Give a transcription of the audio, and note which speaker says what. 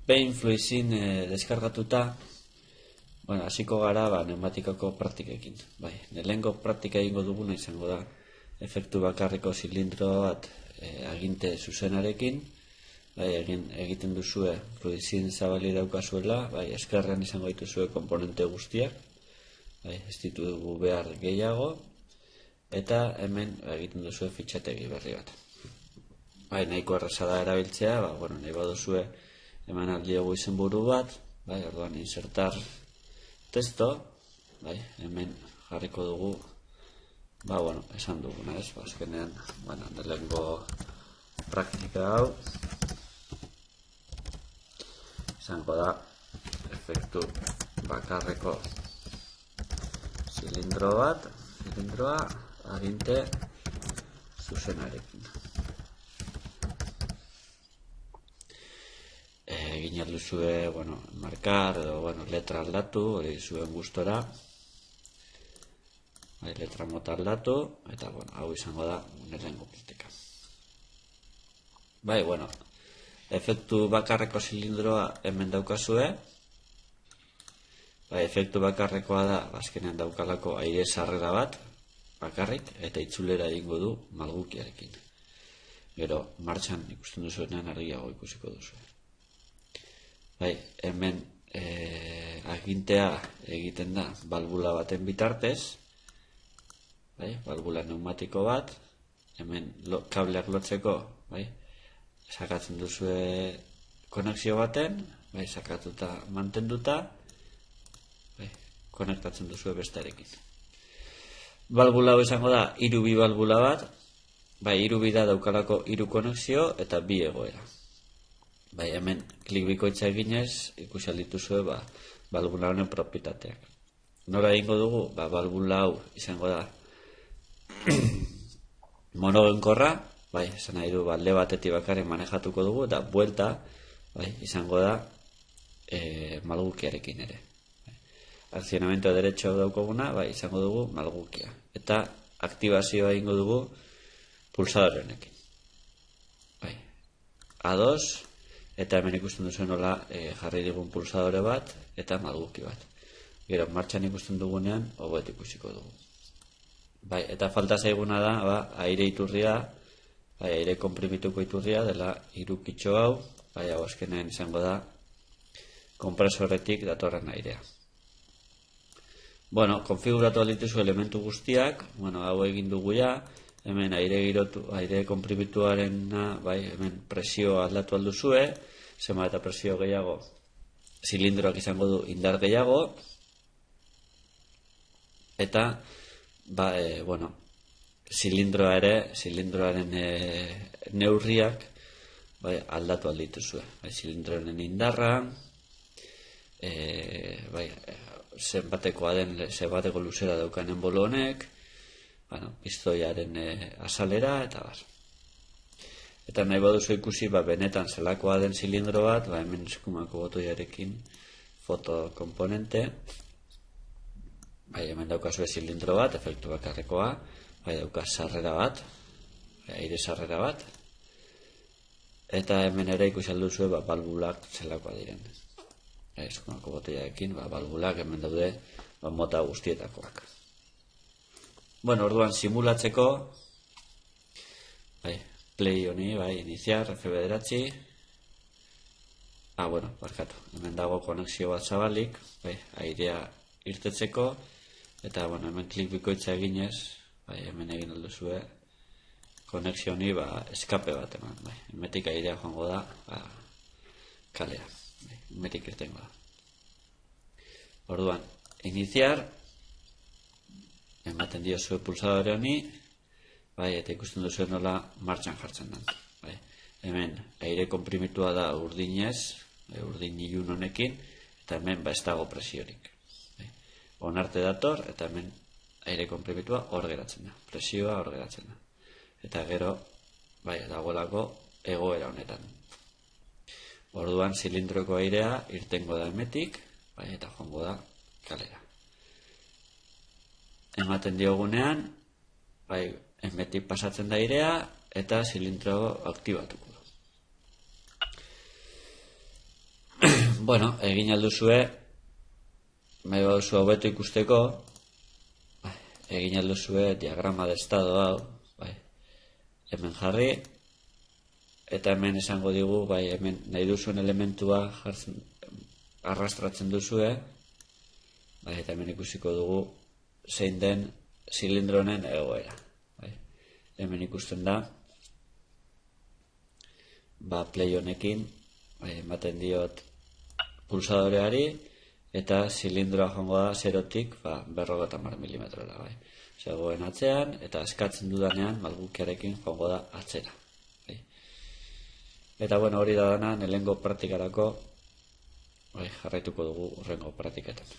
Speaker 1: behin fluizin deskargatuta, hasiko gara pneumatikako praktikekin. Lehenengo praktika egingo duguna izango da efektu bakarreko zilindro bat aginte zuzenarekin, egiten duzue fluizin zabali daukazuela, eskerrean izango dituzue komponente guztiak, ez ditugu behar gehiago, eta hemen egiten duzue fitxategi berri bat. Nahiko erraza da erabiltzea, nahi baduzue eman aldiago izenburu bat, orduan insertar testo, hemen jarriko dugu, esan duguna ez, azkenean, lehenengo praktika hau, izango da efektu bakarreko zilindroa aginte zuzenarekin. Egin alduzue, markar edo, letra aldatu, hori zuen gustora, letra mota aldatu, eta, hau izango da lehenengo praktika. Efektu bakarreko zilindroa hemen daukazue, efektu bakarrekoa da, azkenean daukalako aire sarrera bat, bakarrik, eta itzulera egingo du malgukiarekin. Gero, martxan ikusten duzuenean argiago ikusiko duzu. Hemen agintea egiten da balbula baten bitartez, balbula pneumatiko bat, hemen kableak lotzeko, sakatzen duzue konexio baten, sakatuta mantenduta, konektatzen duzue bestarekin. Balbula hau izango da, 3 bi balbula bat, 3 bi da daukalako 3 konexio eta 2 egoera. Hemen klik bikoitza eginez, ikusi aldituzue balbula honen propietateak. Nora egingo dugu? Balbula hau izango da monogenkorra, esan nahi du, alde batetik bakarrik manejatuko dugu, eta buelta izango da malgukiarekin ere. Akzionamento derecho daukaguna, izango dugu malgukia. Eta aktibazioa egingo dugu pulsadore honekin. A2, eta hemen ikusten duzu nola jarri digun pulsadore bat eta malguki bat. Gero, martxan ikusten dugunean, hobeto ikusiko dugu. Eta falta zaiguna da, aire iturria, aire konprimituko iturria dela 3 kitxo hau, hau azkenean izango da kompresoretik datorren airea. Konfiguratu aldituzu elementu guztiak, hau egin dugu ja, hemen aire konprimituarena, hemen presioa aldatu alduzue, zema eta presio gehiago, zilindroak izango du indar gehiago, eta, zilindroa ere, zilindroaren neurriak aldatu aldituzue. Zilindroaren indarra, zenbateko luzera daukanen bolo honek, pistoiaren azalera, eta bar. Eta nahi baduzu ikusi, benetan zelakoa den zilindro bat, hemen eskumako botoiarekin fotokomponente, hemen daukazue zilindro bat, efektu bakarrekoa, daukaz sarrera bat, aire sarrera bat, eta hemen ere ikusi alduzue balbulak zelakoa diren. Eskumako botoiarekin, balbulak hemen daude mota guztietakoak. Orduan simulatzeko, play honi, iniciar, F9, barkatu, hemen dago konexio bat zabalik, airea irtetzeko, eta hemen klik bikoitza eginez, hemen egin alduzue, konexio honi eskape bat eman, hemetik airea joango da kalea, hemetik irtengo da. Orduan, iniciar, ematen dio zuen pulsadore honi, eta ikusten duzu nola martxan jartzen den. Hemen aire konprimitua da urdinez, urdin ilun honekin, eta hemen ez dago presiorik. Onarte dator, eta hemen aire konprimitua hor geratzen da, presioa hor geratzen da. Eta gero, dagoelako egoera honetan. Orduan zilindroko airea irtengo da hemetik, eta joango da kalera. Ematen diogunean, hemetik pasatzen da airea, eta zilindro aktibatuko du. Bueno, egin alduzue, nahi baduzu hobeto ikusteko, egin alduzue diagrama de estado hau, hemen jarri, eta hemen esango digu, hemen nahi duzuen elementua arrastratzen duzue, eta hemen ikusiko dugu zein den zilindronen egoera. Hemen ikusten da, play honekin, ematen diot pulsadoreari, eta zilindroa joango da 0-tik 50 milimetrora. Zegoen atzean, eta eskatzen dudanean malgukiarekin joango da atzera. Eta hori da dana, lehengo praktikarako jarraituko dugu hurrengo praktiketan.